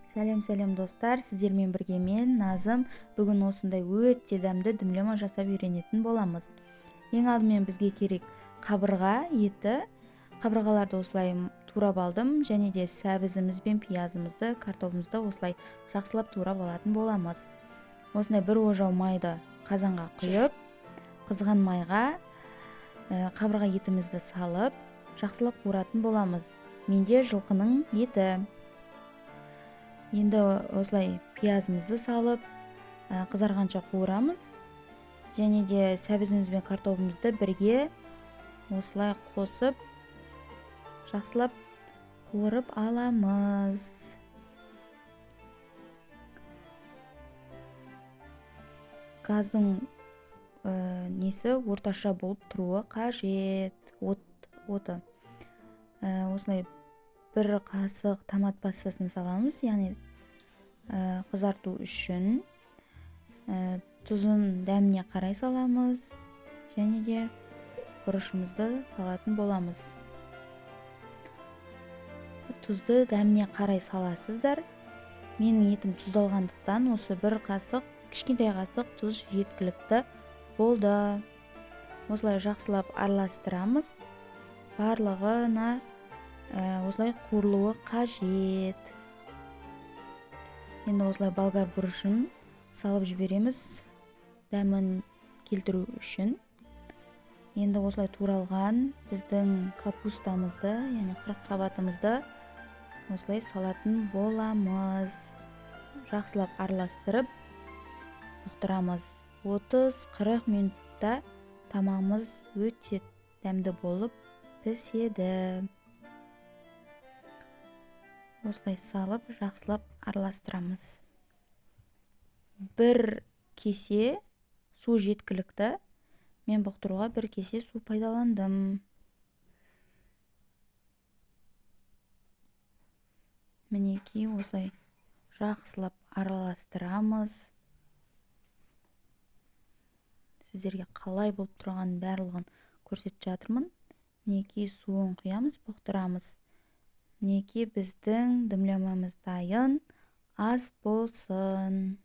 Сәлем достар, сіздермен бірге мен Назым. Бүгін осындай өте дәмді дүмлема жасап үйренетін боламыз. Ең алдымен бізге керек қабырға еті. Қабырғаларды осылай турап алдым, және де сәбізіміз бен пиязымызды, картопымызды осылай жақсылап турап алатын боламыз. Осындай бір ожау майды қазанға құйып, қызған майға қабырға етімізді салып, жақсылап қуыратын боламыз. Менде жылқының еті. Енді осылай пиязымызды салып, қызарғанша қуырамыз. Және де сәбізіміз бен картопымызды бірге осылай қосып, жақсылап қуырып аламыз. Газдың несі орташа болып тұруы қажет. Оты. Осылай бір қасық томат пастасын саламыз, яғни қызарту үшін. Тұзын дәміне қарай саламыз, және де бұрышымызды салатын боламыз. Тұзды дәміне қарай саласыздар. Менің етім тұздалғандықтан осы бір қасық, кішкентай қасық тұз жеткілікті болды. Осылай жақсылап араластырамыз. Барлығына осылай қуырылуы қажет. Енді осылай болгар бұрышын салып жібереміз, дәмін келтіру үшін. Енді осылай туралған біздің капустамызды, яғни қырыққабатымызды осылай салатын боламыз. Жақсылап араластырып бұқтырамыз. 30-40 минутта тамағымыз өте дәмді болып піседі. Осылай салып, жақсылап араластырамыз. Бір кесе су жеткілікті. Мен бұқтыруға бір кесе су пайдаландым. Мінекей осылай жақсылап араластырамыз. Сіздерге қалай болып тұрған барлығын көрсетіп жатырмын. Мінекей суын құямыз, бұқтырамыз. Мінекей біздің дүмлемамыз дайын. Ас болсын.